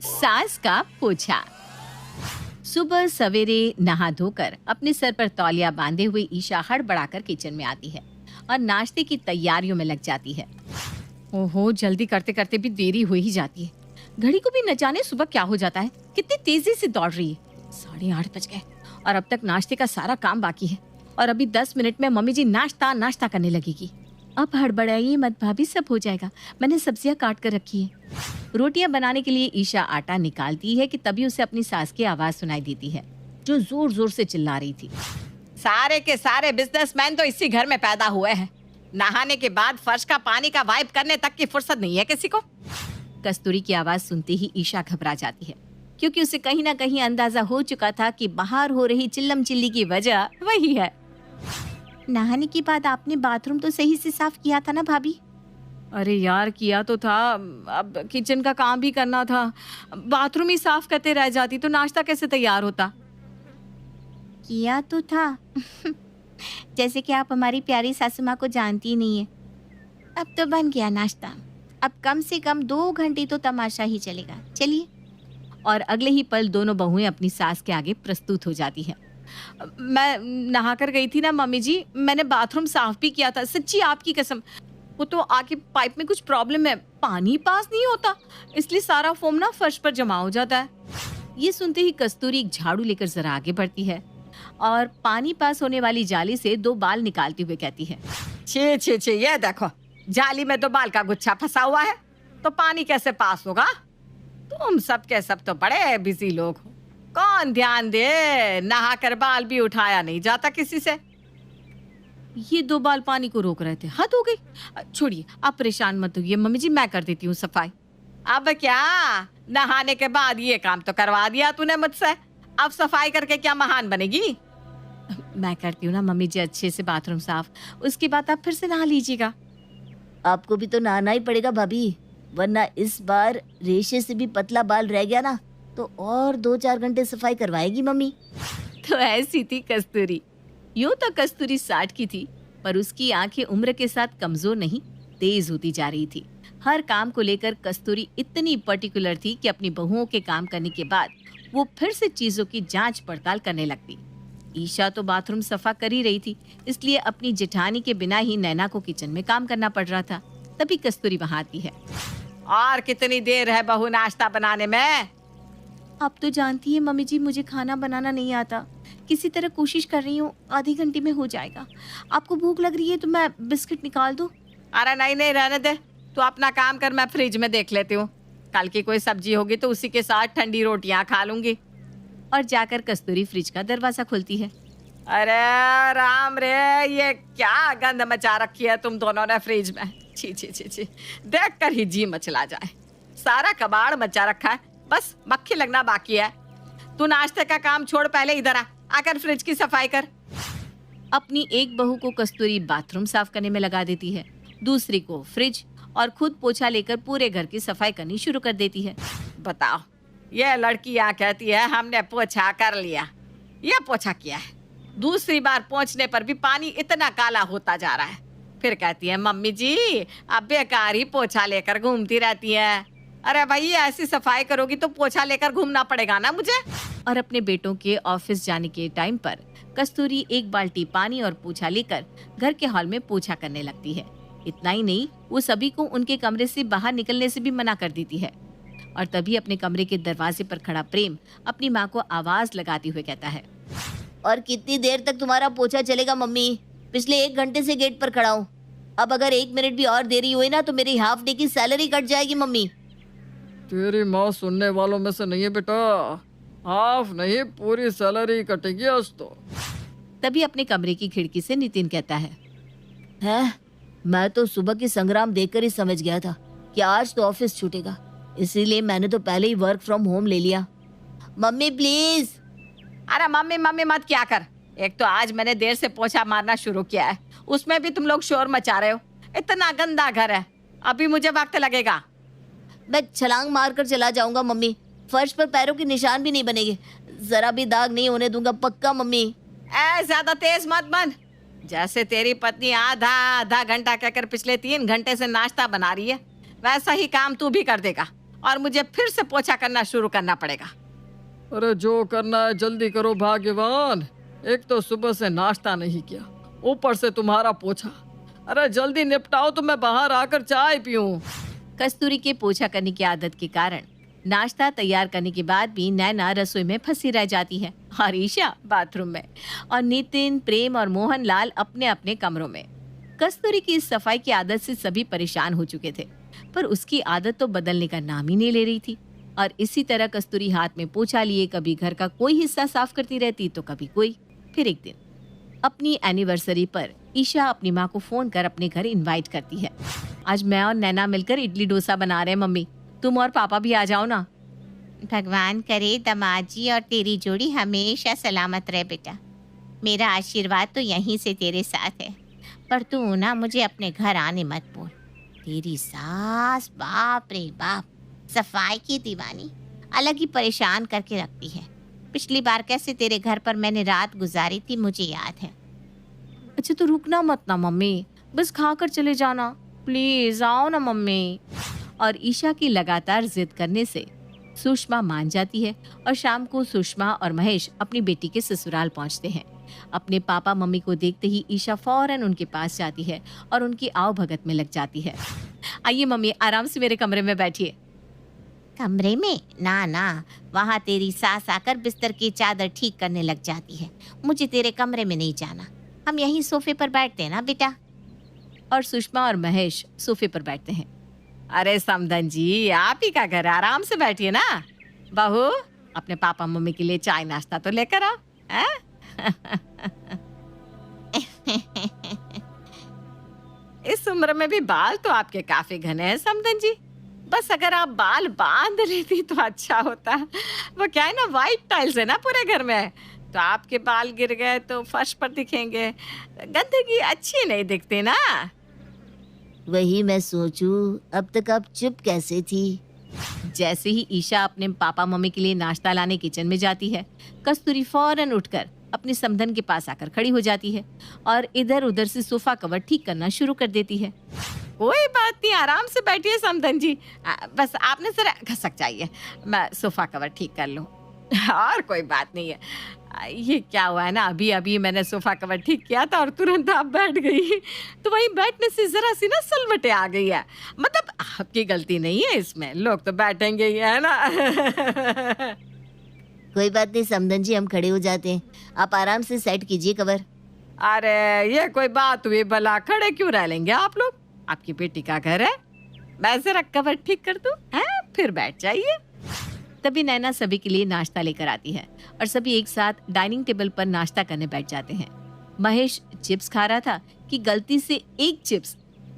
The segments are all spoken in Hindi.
सास का पोछा। सुबह सवेरे नहा धोकर अपने सर पर तौलिया बांधे हुए ईशा हड़बड़ाकर किचन में आती है और नाश्ते की तैयारियों में लग जाती है। ओहो, जल्दी करते करते भी देरी हो ही जाती है। घड़ी को भी न जाने सुबह क्या हो जाता है, कितनी तेजी से दौड़ रही है। 8:30 बज गए और अब तक नाश्ते का सारा काम बाकी है और अभी 10 मिनट में मम्मी जी नाश्ता नाश्ता करने लगेगी। अब हड़बड़ाइए मत भाभी, सब हो जाएगा। मैंने सब्जियां काट कर रखी है। रोटियां बनाने के लिए ईशा आटा निकालती है कि तभी उसे अपनी सास की आवाज सुनाई देती है, जो जोर जोर से चिल्ला रही थी। सारे के सारे बिजनेसमैन तो इसी घर में पैदा हुए हैं। नहाने के बाद फर्श का पानी का वाइप करने तक की फुर्सत नहीं है किसी को। कस्तूरी की आवाज सुनते ही ईशा घबरा जाती है, क्योंकि उसे कहीं ना कहीं अंदाजा हो चुका था कि बाहर हो रही चिल्लम चिल्ली की वजह वही है। नहाने के बाद आपने बाथरूम तो सही से साफ किया था ना भाभी? अरे यार, किया तो था, अब किचन का काम भी करना था। बाथरूम ही साफ करते रह जाती तो नाश्ता कैसे तैयार होता? किया तो था जैसे कि आप हमारी प्यारी सासू माँ को जानती ही नहीं है। अब तो बन गया नाश्ता, अब कम से कम 2 घंटे तो तमाशा ही चलेगा। चलिए। और अगले ही पल दोनों बहुएं अपनी सास के आगे प्रस्तुत हो जाती हैं। मैं नहा कर गई थी ना मम्मी जी, मैंने बाथरूम साफ भी किया था, सच्ची आपकी कसम। वो तो आके पाइप में कुछ प्रॉब्लम है, पानी पास नहीं होता, इसलिए सारा फोम ना फर्श पर जमा हो जाता है। ये सुनते ही कस्तूरी एक झाड़ू लेकर जरा आगे बढ़ती है और पानी पास होने वाली जाली से 2 बाल निकालते हुए कहती है, छे छे छे, ये देखो, जाली में 2 बाल का गुच्छा फंसा हुआ है, तो पानी कैसे पास होगा? तुम सब के सब तो बड़े बिजी लोग हो, कौन ध्यान दे, नहा कर बाल भी उठाया नहीं जाता किसी से। ये 2 बाल पानी को रोक रहे थे, हद हो गई। छोड़िए, आप परेशान मत होइए मम्मी जी, मैं कर देती हूँ सफाई। अब क्या, नहाने के बाद ये काम तो करवा दिया तूने मुझसे, अब सफाई करके क्या महान बनेगी? मैं करती हूँ ना मम्मी जी अच्छे से बाथरूम साफ, उसके बाद आप फिर से नहा लीजिएगा। आपको भी तो नहाना ही पड़ेगा भाभी, वरना इस बार रेशे से भी पतला बाल रह गया ना तो और 2-4 घंटे सफाई करवाएगी मम्मी। तो ऐसी थी कस्तूरी। यूं तो कस्तूरी 60 की थी, पर उसकी आंखें उम्र के साथ कमजोर नहीं, तेज होती जा रही थी। हर काम को लेकर कस्तूरी इतनी पर्टिकुलर थी कि अपनी बहुओं के काम करने के बाद वो फिर से चीजों की जांच पड़ताल करने लगती। ईशा तो बाथरूम सफा कर ही रही थी, इसलिए अपनी जेठानी के बिना ही नैना को किचन में काम करना पड़ रहा था। तभी कस्तूरी वहां आती है। और कितनी देर है बहू नाश्ता बनाने में? आप तो जानती है मम्मी जी, मुझे खाना बनाना नहीं आता, किसी तरह कोशिश कर रही हूँ, आधे घंटे में हो जाएगा। आपको भूख लग रही है तो मैं बिस्किट निकाल दूँ? अरे नहीं नहीं, रहने दे, तू अपना काम कर, मैं फ्रिज में देख लेती हूँ। कल की कोई सब्जी होगी तो उसी के साथ ठंडी रोटियां खा लूंगी। और जाकर कस्तूरी फ्रिज का दरवाजा खोलती है। अरे राम रे, ये क्या गंद मचा रखी है तुम दोनों ने फ्रिज में, छी छी छी छी, देख कर ही जी मचला जाए। सारा कबाड़ मचा रखा है, बस मक्खी लगना बाकी है। तू नाश्ते का काम छोड़, पहले इधर आकर फ्रिज की सफाई कर। अपनी एक बहू को कस्तूरी बाथरूम साफ करने में लगा देती है, दूसरी को फ्रिज, और खुद पोछा लेकर पूरे घर की सफाई करनी शुरू कर देती है। बताओ, ये लड़की यहाँ कहती है हमने पोछा कर लिया, ये पोछा किया है, दूसरी बार पोंछने पर भी पानी इतना काला होता जा रहा है। फिर कहती है मम्मी जी अब बेकार ही पोछा लेकर घूमती रहती है। अरे भाई, ऐसी सफाई करोगी तो पोछा लेकर घूमना पड़ेगा ना मुझे। और अपने बेटों के ऑफिस जाने के टाइम पर कस्तूरी 1 बाल्टी पानी और पोछा लेकर घर के हॉल में पोछा करने लगती है। इतना ही नहीं, वो सभी को उनके कमरे से बाहर निकलने से भी मना कर देती है। और तभी अपने कमरे के दरवाजे पर खड़ा प्रेम अपनी माँ को आवाज लगाते हुए कहता है, और कितनी देर तक तुम्हारा पोछा चलेगा मम्मी? पिछले 1 घंटे से गेट पर खड़ा हूँ, अब अगर 1 मिनट भी और देरी हुई ना तो मेरी हाफ डे की सैलरी कट जाएगी मम्मी। तेरी माँ सुनने वालों में से नहीं है बेटा, हाफ नहीं पूरी सैलरी कटेगी आज तो। तभी अपने कमरे की खिड़की से नितिन कहता है, हैं? मैं तो सुबह की संग्राम देखकर ही समझ गया था कि आज तो ऑफिस छूटेगा, इसीलिए मैंने तो पहले ही वर्क फ्रॉम होम ले लिया। Mummy please. अरे मम्मी मम्मी मत क्या कर, एक तो आज मैंने देर से पोछा मारना शुरू किया है, उसमें भी तुम लोग शोर मचा रहे हो। इतना गंदा घर है, अभी मुझे वक्त लगेगा। मैं छलांग मारकर चला जाऊंगा मम्मी, फर्श पर पैरों के निशान भी नहीं बनेंगे, जरा भी दाग नहीं होने दूंगा, पक्का मम्मी। ज्यादा तेज मत बन, जैसे तेरी पत्नी आधा आधा घंटा कहकर पिछले 3 घंटे से नाश्ता बना रही है, वैसा ही काम तू भी कर देगा और मुझे फिर से पोछा करना शुरू करना पड़ेगा। अरे जो करना है जल्दी करो भाग्यवान। एक तो सुबह से नाश्ता नहीं किया, ऊपर से तुम्हारा पोछा। अरे जल्दी निपटाओ तो मैं बाहर आकर चाय पीऊं। कस्तूरी के पोछा करने की आदत के कारण नाश्ता तैयार करने के बाद भी नैना रसोई में फंसी रह जाती है और ईशा बाथरूम में, और नितिन, प्रेम और मोहनलाल अपने अपने कमरों में। कस्तूरी की इस सफाई की आदत से सभी परेशान हो चुके थे, पर उसकी आदत तो बदलने का नाम ही नहीं ले रही थी। और इसी तरह कस्तूरी हाथ में पोछा लिए कभी घर का कोई हिस्सा साफ करती रहती तो कभी कोई। फिर एक दिन अपनी एनिवर्सरी पर ईशा अपनी माँ को फोन कर अपने घर इनवाइट करती है। आज मैं और नैना मिलकर इडली डोसा बना रहे हैं मम्मी, तुम और पापा भी आ जाओ ना। भगवान करे दामाद जी और तेरी जोड़ी हमेशा सलामत रहे बेटा। मेरा आशीर्वाद तो यहीं से तेरे साथ है, पर तू ना मुझे अपने घर आने मत बोल। तेरी सास बाप रे बाप, सफाई की दीवानी, अलग ही परेशान करके रखती है। पिछली बार कैसे तेरे घर पर मैंने रात गुजारी थी मुझे याद है। अच्छा तो रुकना मत ना मम्मी, बस खाकर चले जाना, प्लीज आओ ना मम्मी। और ईशा की लगातार जिद करने से सुषमा मान जाती है और शाम को सुषमा और महेश अपनी बेटी के ससुराल पहुंचते हैं। अपने पापा मम्मी को देखते ही ईशा फौरन उनके पास जाती है और उनकी आओ भगत में लग जाती है। आइए मम्मी, आराम से मेरे कमरे में बैठिए। कमरे में? ना ना, वहाँ तेरी सास आकर बिस्तर की चादर ठीक करने लग जाती है। मुझे तेरे कमरे में नहीं जाना, हम यहीं सोफे पर बैठते हैं ना बेटा। और सुषमा और महेश सोफे पर बैठते हैं। अरे समधन जी, आप ही का घर, आराम से बैठिए ना। बहू, अपने पापा मम्मी के लिए चाय नाश्ता तो लेकर आओ। इस उम्र में भी बाल तो आपके काफी घने हैं समधन जी। बस अगर आप बाल बांध लेती तो अच्छा होता। वो क्या है ना, व्हाइट टाइल्स है ना पूरे घर में, तो आपके बाल गिर गए तो फर्श पर दिखेंगे, गंदगी अच्छी नहीं दिखती ना। वही मैं सोचूं, अब तक आप चुप कैसे थी? जैसे ही ईशा अपने पापा मम्मी के लिए नाश्ता लाने किचन में जाती है, कस्तूरी फौरन उठकर अपने समधन के पास आकर खड़ी हो जाती है और इधर उधर से सोफा कवर ठीक करना शुरू कर देती है। कोई बात नहीं, आराम से बैठिए समधन जी, बस आपने जरा घसक चाहिए, मैं सोफा कवर ठीक कर लूं। और कोई बात नहीं है। ये क्या हुआ है ना, अभी अभी मैंने सोफा कवर ठीक किया था और तुरंत आप बैठ गई, तो वहीं बैठने से जरा सी ना सलवटे आ गई है। मतलब आपकी गलती नहीं है इसमें, लोग तो बैठेंगे ही, है ना। कोई बात नहीं समधन जी, हम खड़े हो जाते हैं, आप आराम से सेट कीजिए कवर। अरे ये कोई बात हुई भला, खड़े क्यों रह लेंगे आप लोग, आपकी बेटी का घर है। मैं जरा कवर ठीक कर दूं, फिर बैठ जाइए। तभी नैना सभी के लिए नाश्ता लेकर आती है और सभी एक साथ डाइनिंग टेबल पर नाश्ता करने बैठ जाते हैं। महेश चिप्स खा रहा था कि गलती से एक चिप्स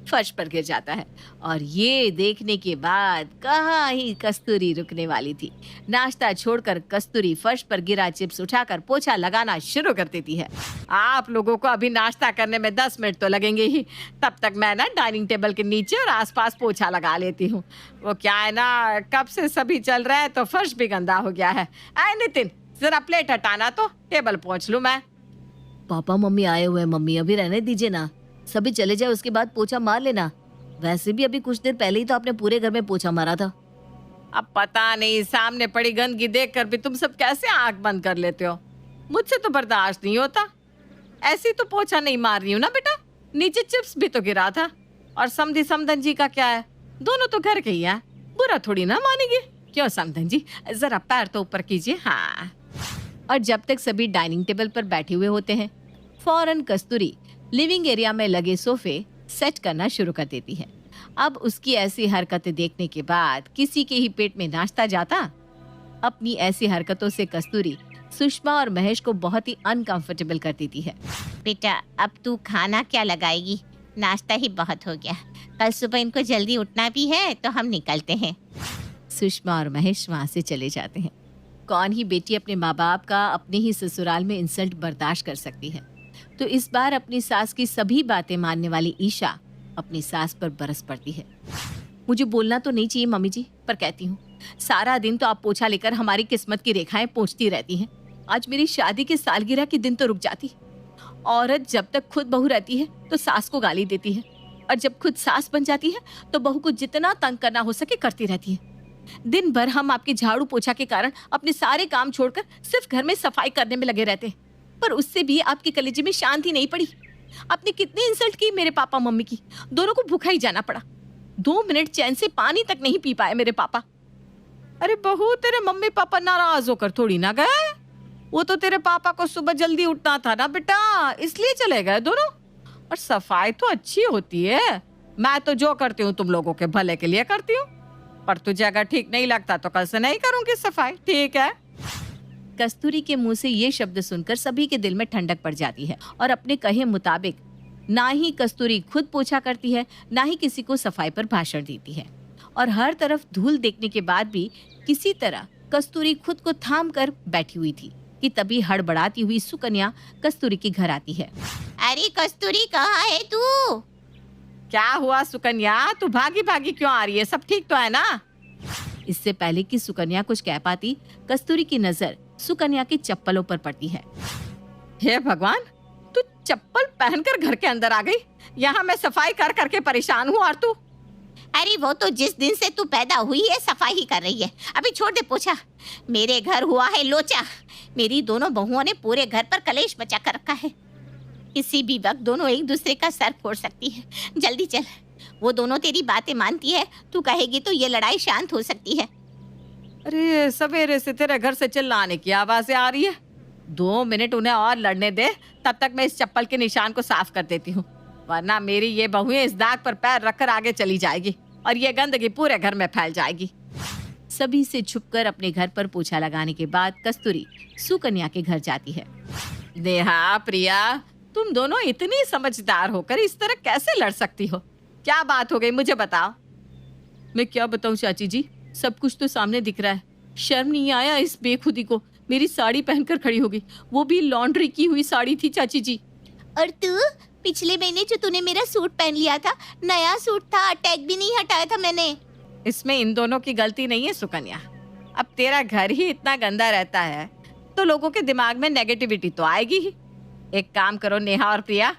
फर्श पर गिर जाता है और ये देखने के बाद कहाँ ही कस्तूरी रुकने वाली थी। नाश्ता छोड़कर कस्तूरी फर्श पर गिरा चिप्स उठाकर पोछा लगाना शुरू कर देती है। आप लोगों को अभी नाश्ता करने में 10 मिनट तो लगेंगे ही, तब तक मैं ना डाइनिंग टेबल के नीचे और आसपास पोछा लगा लेती हूँ। वो क्या है ना, कब से सभी चल रहे हैं तो फर्श भी गंदा हो गया है। आए नितिन, जरा प्लेट हटाना तो टेबल पोंछ लूं मैं। पापा मम्मी आए हुए हैं मम्मी, अभी रहने दीजिए ना, सभी चले जाए उसके बाद पोछा मार लेना। वैसे भी अभी कुछ देर पहले ही तो आपने पूरे घर में पोछा मारा था। अब पता नहीं सामने पड़ी गंदगी देखकर भी तुम सब कैसे आंख बंद कर लेते हो, मुझसे तो बर्दाश्त नहीं होता। ऐसी तो पोछा नहीं मार रही हूँ ना बेटा, नीचे चिप्स भी तो गिरा था। और समधी समधन जी का क्या है, दोनों तो घर के ही है, बुरा थोड़ी ना मानेंगे। क्यों समधन जी, जरा पैर तो ऊपर कीजिए। हाँ। और जब तक सभी डाइनिंग टेबल पर बैठे हुए होते हैं, फौरन कस्तूरी लिविंग एरिया में लगे सोफे सेट करना शुरू कर देती है। अब उसकी ऐसी हरकतें देखने के बाद किसी के ही पेट में नाश्ता जाता। अपनी ऐसी हरकतों से कस्तूरी सुषमा और महेश को बहुत ही अनकंफर्टेबल कर देती है। बेटा अब तू खाना क्या लगाएगी, नाश्ता ही बहुत हो गया, कल सुबह इनको जल्दी उठना भी है तो हम निकलते हैं। सुषमा और महेश वहाँ से चले जाते हैं। कौन ही बेटी अपने माँ बाप का अपने ही ससुराल में इंसल्ट बर्दाश्त कर सकती है। तो इस बार अपनी सास की सभी बातें मानने वाली ईशा अपनी सास पर बरस पड़ती है। मुझे बोलना तो नहीं चाहिए मम्मी जी, पर कहती हूँ, सारा दिन तो आप पोछा लेकर हमारी किस्मत की रेखाएं पोंछती रहती हैं। आज मेरी शादी के सालगिरह के दिन तो रुक जाती। औरत जब तक खुद बहू रहती है तो सास को गाली देती है, और जब खुद सास बन जाती है तो बहू को जितना तंग करना हो सके करती रहती है। दिन भर हम आपके झाड़ू पोछा के कारण अपने सारे काम छोड़कर सिर्फ घर में सफाई करने में लगे रहते, पर उससे भी आपके कलेजे में शांति नहीं पड़ी। आपने कितनी इंसल्ट की मेरे पापा मम्मी की, दोनों को भूखा ही जाना पड़ा। 2 मिनट चैन से पानी तक नहीं पी पाए मेरे पापा। अरे बहू, तेरे मम्मी पापा नाराज होकर थोड़ी ना गए, वो तो तेरे पापा को सुबह जल्दी उठना था ना बेटा, इसलिए चले गए दोनों। और सफाई तो अच्छी होती है, मैं तो जो करती हूँ तुम लोगों के भले के लिए करती हूँ, पर तुझे अगर ठीक नहीं लगता तो कल से नहीं करूंगी सफाई, ठीक है? कस्तूरी के मुंह से ये शब्द सुनकर सभी के दिल में ठंडक पड़ जाती है और अपने कहे मुताबिक ना ही कस्तूरी खुद पोछा करती है, ना ही किसी को सफाई पर भाषण देती है। और हर तरफ धूल देखने के बाद भी किसी तरह कस्तूरी खुद को थाम कर बैठी हुई थी कि तभी हड़बड़ाती हुई सुकन्या कस्तूरी के घर आती है। अरे कस्तूरी, कहाँ है तू? क्या हुआ सुकन्या, तू भागी भागी क्यों आ रही है? सब ठीक तो है ना? इससे पहले कि सुकन्या कुछ कह पाती, कस्तूरी की नजर सुकन्या की चप्पलों पर पड़ती है। हे भगवान, तू चप्पल पहनकर घर के अंदर आ गई। यहाँ मैं सफाई कर करके परेशान हूँ और तू। अरे वो तो जिस दिन से तू पैदा हुई है सफाई ही कर रही है, अभी छोड़ दे पोछा। मेरे घर हुआ है लोचा। मेरी दोनों बहुओं ने पूरे घर पर कलेश मचा कर रखा है। किसी भी वक्त दोनों एक दूसरे का सर फोड़ सकती है। जल्दी चल, वो दोनों तेरी बातें मानती है, तू कहेगी तो ये लड़ाई शांत हो सकती है। अरे सवेरे से तेरे घर से चिल्लाने की आवाजें आ रही है। 2 मिनट उन्हें और लड़ने दे, तब तक मैं इस चप्पल के निशान को साफ कर देती हूँ, वरना मेरी ये बहुएं इस दाग पर पैर रखकर आगे चली जाएगी और ये गंदगी पूरे घर में फैल जाएगी। सभी से छुपकर अपने घर पर पोछा लगाने के बाद कस्तूरी सुकन्या के घर जाती है। नेहा, प्रिया, तुम दोनों इतनी समझदार होकर इस तरह कैसे लड़ सकती हो? क्या बात हो गई, मुझे बताओ। मैं क्या बताऊं चाची जी, सब कुछ तो सामने दिख रहा है। शर्म नहीं आया इस बेखुदी को? मेरी साड़ी पहनकर खड़ी हो गई, वो भी लॉन्ड्री की हुई साड़ी थी चाची जी। और तू पिछले महीने जो तूने मेरा सूट पहन लिया था, नया सूट था, टैग भी नहीं हटाया था मैंने। इसमें इन दोनों की गलती नहीं है सुकन्या। अब तेरा घर ही इतना गंदा रहता है तो लोगों के दिमाग में नेगेटिविटी तो आएगी ही। एक काम करो नेहा और प्रिया,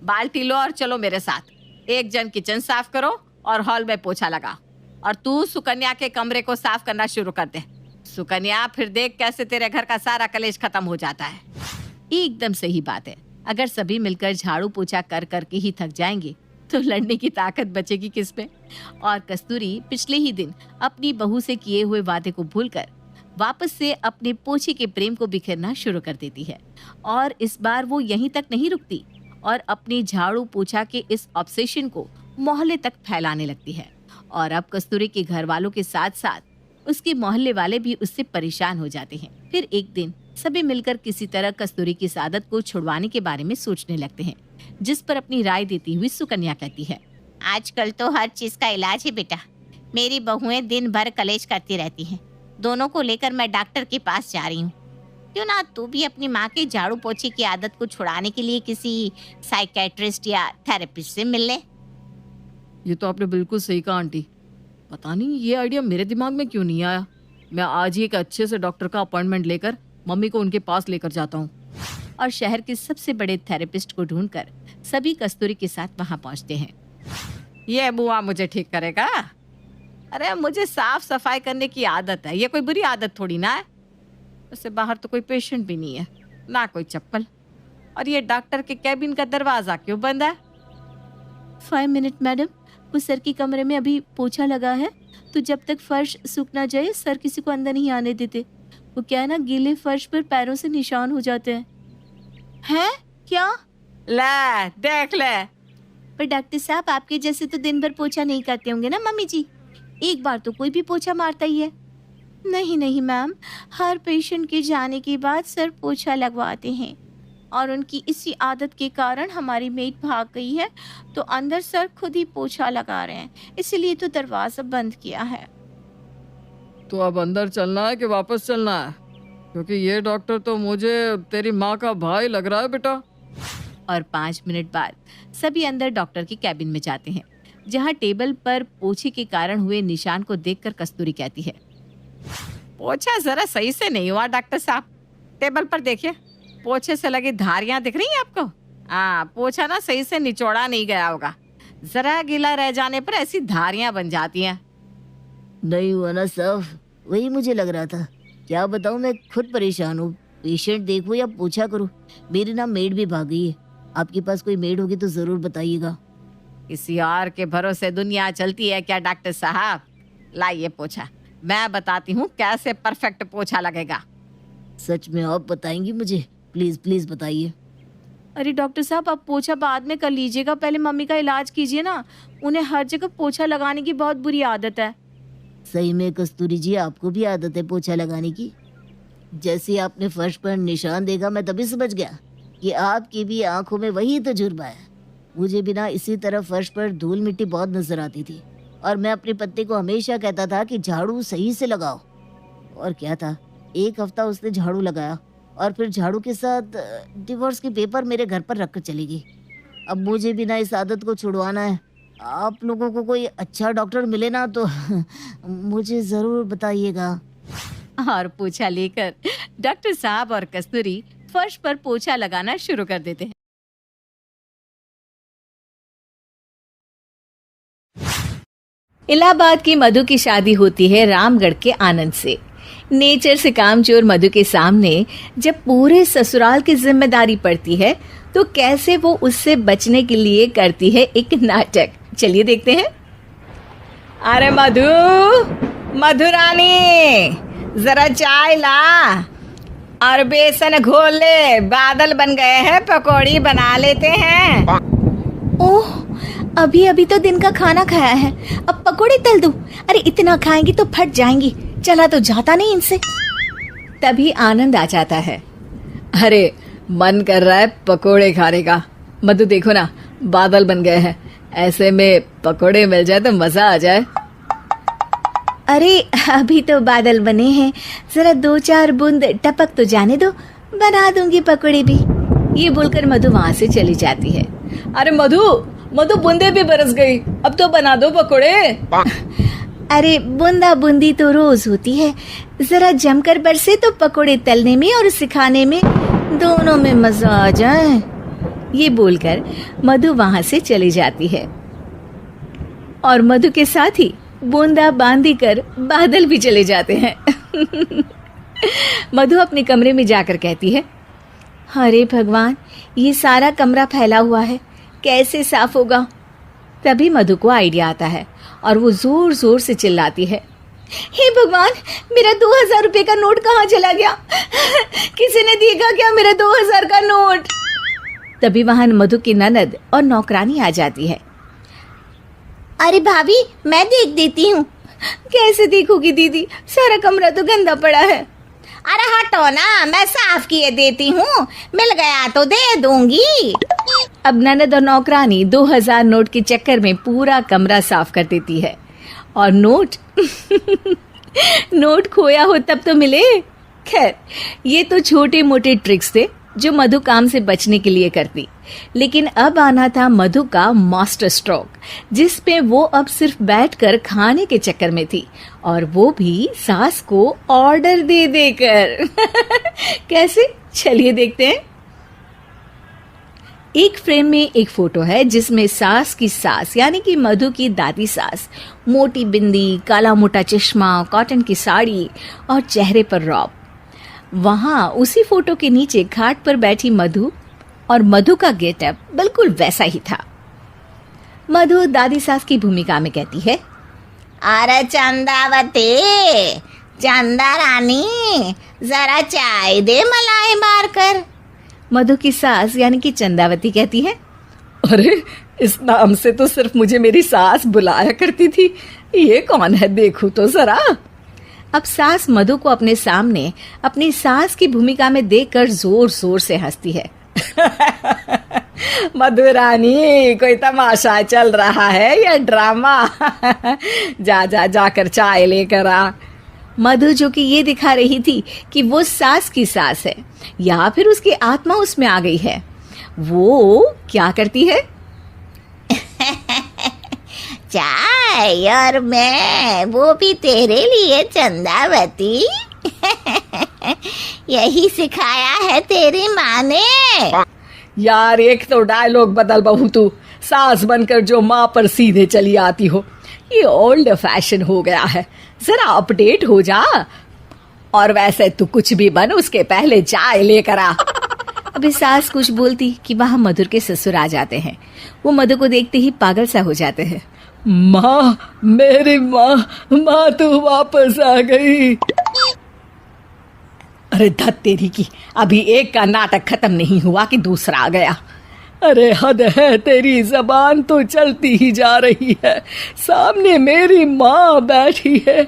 बाल्टी लो और चलो मेरे साथ। एक जन किचन साफ करो और हॉल में पोछा लगाओ, और तू सुकन्या के कमरे को साफ करना शुरू कर दे। सुकन्या, फिर देख कैसे तेरे घर का सारा कलेश खत्म हो जाता है। एकदम सही बात है। अगर सभी मिलकर झाड़ू पोछा कर करके ही थक जाएंगे तो लड़ने की ताकत बचेगी किसमें? और कस्तूरी पिछले ही दिन अपनी बहू से किए हुए वादे को भूलकर वापस से अपने पोछे के प्रेम को बिखेरना शुरू कर देती है। और इस बार वो यहीं तक नहीं रुकती और अपनी झाड़ू पोछा के इस ऑब्सेशन को मोहल्ले तक फैलाने लगती है। और अब कस्तूरी के घर वालों के साथ साथ उसके मोहल्ले वाले भी उससे परेशान हो जाते हैं। फिर एक दिन सभी मिलकर किसी तरह कस्तूरी की इस आदत को छुड़वाने के बारे में सोचने लगते हैं, जिस पर अपनी राय देती हुई सुकन्या कहती है। आजकल तो हर चीज का इलाज है बेटा। मेरी बहुएं दिन भर कलेश करती रहती हैं। दोनों को लेकर मैं डॉक्टर के पास जा रही हूँ। क्यों ना तू भी अपनी माँ के झाड़ू पोछे की आदत को छुड़ाने के लिए किसी साइकेट्रिस्ट या थेरेपिस्ट से मिल ले। ये तो आपने बिल्कुल सही कहा आंटी। पता नहीं ये आइडिया मेरे दिमाग में क्यों नहीं आया। मैं आज ही एक अच्छे से डॉक्टर का अपॉइंटमेंट लेकर मम्मी को उनके पास लेकर जाता हूँ। और शहर के सबसे बड़े थेरेपिस्ट को ढूंढकर सभी कस्तूरी के साथ वहां पहुंचते हैं। ये बुआ मुझे ठीक करेगा? अरे मुझे साफ सफाई करने की आदत है, ये कोई बुरी आदत थोड़ी ना है। उससे बाहर तो कोई पेशेंट भी नहीं है, ना कोई चप्पल, और ये डॉक्टर के कैबिन का दरवाजा क्यों बंद है? 5 मिनट मैडम, उस सर के कमरे में अभी पोछा लगा है, तो जब तक फर्श सूख ना जाए सर किसी को अंदर नहीं आने देते। वो क्या है ना, गीले फर्श पर पैरों से निशान हो जाते हैं। हैं? क्या? ले देख ले। पर डॉक्टर साहब, आपके जैसे तो दिन भर पोछा नहीं करते होंगे ना मम्मी जी? एक बार तो कोई भी पोछा मारता ही है। नहीं नहीं मैम, हर पेशेंट के जाने के बाद सर पोछा लगवाते हैं, और उनकी इसी आदत के कारण हमारी मेड भाग गई है, तो अंदर सर खुद ही पोछा लगा रहे हैं, इसलिए तो दरवाजा बंद किया है। तो अब अंदर चलना है कि वापस चलना है? क्योंकि ये डॉक्टर तो मुझे तेरी माँ का भाई लग रहा है बेटा। और 5 मिनट बाद सभी अंदर डॉक्टर के कैबिन में जाते हैं, जहां टेबल पर पोछे के कारण हुए निशान को देखकर कस्तूरी कहती है, पोछा जरा सही से नहीं हुआ डॉक्टर साहब। टेबल पर देखिए, पोछे से लगी धारियां दिख रही हैं आपको? हाँ, पोछा ना सही से निचोड़ा नहीं गया होगा, जरा गीला रह जाने पर ऐसी धारियां बन जाती हैं। नहीं हुआ ना साफ, वही मुझे लग रहा था। क्या बताऊं, मैं खुद परेशान हूँ। पेशेंट देखो या पूछा करूँ, मेरी ना मेड भी भाग गई है। आपके पास कोई मेड होगी तो जरूर बताइएगा। किसी और के भरोसे दुनिया चलती है क्या डॉक्टर साहब? लाइए पोछा, मैं बताती हूँ कैसे परफेक्ट पोछा लगेगा। सच में आप बताएंगी मुझे? प्लीज प्लीज बताइए। अरे डॉक्टर साहब, आप पोछा बाद में कर लीजिएगा, पहले मम्मी का इलाज कीजिए ना। उन्हें हर जगह पोछा लगाने की बहुत बुरी आदत है। सही में कस्तूरी जी, आपको भी आदत है पोछा लगाने की? जैसे ही आपने फर्श पर निशान देखा, मैं तभी समझ गया कि आपकी भी आंखों में वही तजुर्बा है। मुझे भी ना इसी तरह फर्श पर धूल मिट्टी बहुत नजर आती थी, और मैं अपने पति को हमेशा कहता था कि झाड़ू सही से लगाओ। और क्या था, एक हफ्ता उसने झाड़ू लगाया और फिर झाड़ू के साथ डिवोर्स के पेपर मेरे घर पर रखकर चली गई। अब मुझे भी ना इस आदत को छुड़वाना है। आप लोगों को कोई अच्छा डॉक्टर मिले ना तो मुझे ज़रूर बताइएगा। और पोछा लेकर डॉक्टर साहब और कस्तूरी फर्श पर पोछा लगाना शुरू कर देते हैं। इलाहाबाद की मधु की शादी होती है रामगढ़ के आनंद से। नेचर से कामचोर मधु के सामने जब पूरे ससुराल की जिम्मेदारी पड़ती है तो कैसे वो उससे बचने के लिए करती है एक नाटक। चलिए देखते हैं। अरे मधु, मधुरानी, जरा चाय ला और बेसन घोल ले। बादल बन गए हैं, पकौड़ी बना लेते हैं। ओह, अभी अभी तो दिन का खाना खाया है, अब पकोड़े तल दूं? अरे इतना खाएंगी तो फट जाएंगी, चला तो जाता नहीं इनसे। तभी आनंद आ जाता है। अरे मन कर रहा है पकोड़े खाने का। मधु देखो ना, बादल बन गए हैं, ऐसे में पकोड़े मिल जाए तो मजा आ जाए। अरे अभी तो बादल बने हैं, जरा 2-4 बूंद टपक तो जाने दो, बना दूंगी पकोड़े भी। ये बोलकर मधु वहाँ से चली जाती है। अरे मधु, मधु बूंदे भी बरस गई, अब तो बना दो पकोड़े। अरे बूंदा बूंदी तो रोज होती है, जरा जमकर बरसे तो पकोड़े तलने में और सिखाने में दोनों में मजा आ जाए। ये बोलकर मधु वहाँ से चली जाती है और मधु के साथ ही बूंदा बांधी कर बादल भी चले जाते हैं। मधु अपने कमरे में जाकर कहती है, अरे भगवान, ये सारा कमरा फैला हुआ है, कैसे साफ होगा? तभी मधु को आइडिया आता है और वो जोर जोर से चिल्लाती है, हे भगवान, मेरा 2000 रुपए का नोट कहाँ चला गया? किसी ने देखा क्या मेरा 2000 का नोट? तभी वहां मधु की ननद और नौकरानी आ जाती है। अरे भाभी, मैं देख देती हूँ। कैसे देखोगी दीदी, सारा कमरा तो गंदा पड़ा है। अरे हटो ना, मैं साफ किए देती हूँ, मिल गया तो दे दूंगी। अब ननद और नौकरानी 2000 नोट के चक्कर में पूरा कमरा साफ कर देती है और नोट नोट खोया हो तब तो मिले। खैर, ये तो छोटे मोटे ट्रिक्स थे जो मधु काम से बचने के लिए करती, लेकिन अब आना था मधु का मास्टर स्ट्रोक, जिस पे वो अब सिर्फ बैठकर खाने के चक्कर में थी, और वो भी सास को ऑर्डर दे देकर। कैसे, चलिए देखते हैं। एक फ्रेम में एक फोटो है जिसमें सास की सास यानी कि मधु की दादी सास, मोटी बिंदी, काला मोटा चश्मा, कॉटन की साड़ी और चेहरे पर रौब। वहां उसी फोटो के नीचे खाट पर बैठी मधु, और मधु का गेटअप बिल्कुल वैसा ही था। मधु दादी सास की भूमिका में कहती है, अरे चंदावती, चंदा रानी, जरा चाय दे मलाई मार कर। मधु की सास यानी कि चंदावती कहती है, अरे इस नाम से तो सिर्फ मुझे मेरी सास बुलाया करती थी, ये कौन है देखूं तो जरा। अब सास मधु को अपने सामने अपनी सास की भूमिका में देखकर जोर जोर से हंसती है। मधु रानी, कोई तमाशा चल रहा है या ड्रामा? जाकर चाय लेकर आ। मधु जो कि ये दिखा रही थी कि वो सास की सास है या फिर उसकी आत्मा उसमें आ गई है, वो क्या करती है? चाय और मैं, वो भी तेरे लिए चंदावती। यही सिखाया है तेरी माँ ने। यार, एक तो डायलॉग बदल बहू, तू सास बनकर जो माँ पर सीधे चली आती हो, ये ओल्ड फैशन हो गया है, जरा अपडेट हो जा। और वैसे तू कुछ भी बन, उसके पहले चाय लेकर आ। अभी सास कुछ बोलती कि वहां मधुर के ससुर आ जाते हैं। वो मधु को देखते ही पागल सा हो जाते हैं। माँ, मेरी माँ, माँ तू वापस आ गई। अरे धत तेरी की, अभी एक का नाटक खत्म नहीं हुआ कि दूसरा आ गया। अरे हद है, तेरी जबान तो चलती ही जा रही है। सामने मेरी माँ बैठी है।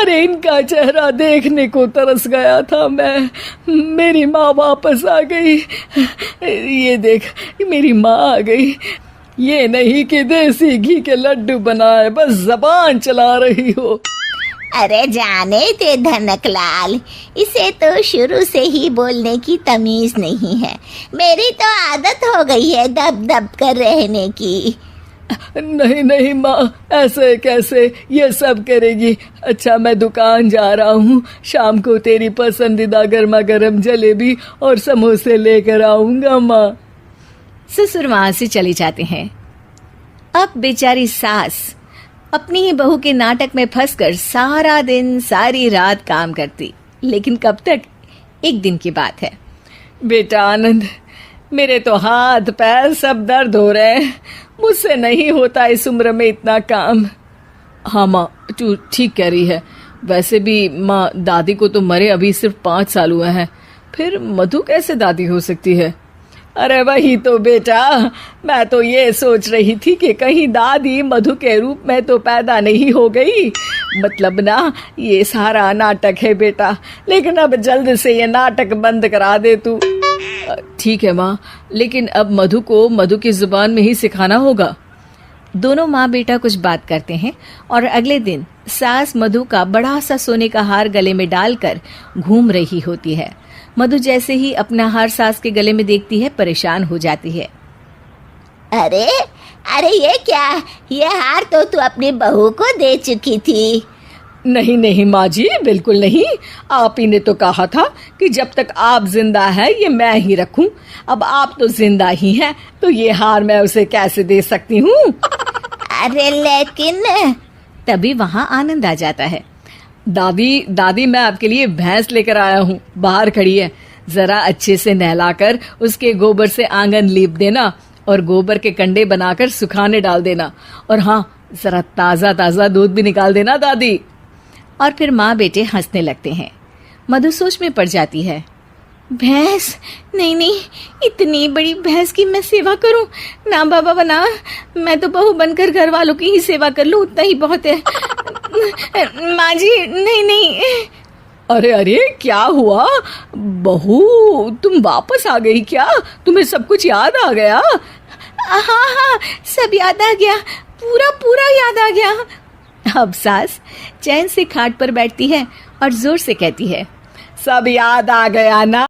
अरे इनका चेहरा देखने को तरस गया था मैं। मेरी माँ वापस आ गई। ये देख, मेरी माँ आ गई। ये नहीं कि देसी घी के लड्डू बनाए बस जबान चला रही हो। अरे जाने दे धनकलाल, इसे तो शुरू से ही बोलने की तमीज नहीं है। मेरी तो आदत हो गई है दब दब कर रहने की। नहीं नहीं माँ, ऐसे कैसे ये सब करेगी। अच्छा, मैं दुकान जा रहा हूँ, शाम को तेरी पसंदीदा गर्मा गर्म जलेबी और समोसे लेकर आऊंगा माँ। ससुर वहां से चले जाते हैं। अब बेचारी सास अपनी ही बहू के नाटक में फंसकर सारा दिन सारी रात काम करती। लेकिन कब तक? एक दिन की बात है। बेटा आनंद, मेरे तो हाथ पैर सब दर्द हो रहे हैं। मुझसे नहीं होता इस उम्र में इतना काम। हाँ माँ, तू ठीक कह रही है। वैसे भी माँ, दादी को तो मरे अभी सिर्फ 5 साल हुए हैं। फिर मधु कैसे दादी हो सकती है? अरे वही तो बेटा, मैं तो ये सोच रही थी कि कहीं दादी मधु के रूप में तो पैदा नहीं हो गई। मतलब ना, ये सारा नाटक है बेटा। लेकिन अब जल्द से ये नाटक बंद करा दे तू। ठीक है माँ, लेकिन अब मधु को मधु की जुबान में ही सिखाना होगा। दोनों माँ बेटा कुछ बात करते हैं और अगले दिन सास मधु का बड़ा सा सोने का हार गले में डालकर घूम रही होती है। मधु जैसे ही अपना हार सास के गले में देखती है, परेशान हो जाती है। अरे अरे ये क्या? ये हार तो तू अपनी बहू को दे चुकी थी। नहीं नहीं माँ जी, बिल्कुल नहीं। आप ही ने तो कहा था कि जब तक आप जिंदा है ये मैं ही रखूं। अब आप तो जिंदा ही हैं, तो ये हार मैं उसे कैसे दे सकती हूँ? अरे लेकिन तभी वहां आनंद आ जाता है। दादी, मैं आपके लिए भैंस लेकर आया हूँ, बाहर खड़ी है। जरा अच्छे से नहलाकर उसके गोबर से आंगन लीप देना और गोबर के कंडे बनाकर सुखाने डाल देना। और हाँ, जरा ताजा ताजा दूध भी निकाल देना दादी। और फिर माँ बेटे हंसने लगते हैं। मधु सोच में पड़ जाती है। भैंस? नहीं नहीं, इतनी बड़ी भैंस की मैं सेवा करूं? ना बाबा बना, मैं तो बहू बनकर घर वालों की ही सेवा कर लूं, उतना ही बहुत है। माँ जी, नहीं नहीं। अरे अरे, क्या हुआ बहू, तुम वापस आ गई क्या? तुम्हें सब कुछ याद आ गया? हाँ हाँ, सब याद आ गया, पूरा पूरा याद आ गया। अब सास चैन से खाट पर बैठती है और जोर से कहती है, सब याद आ गया ना?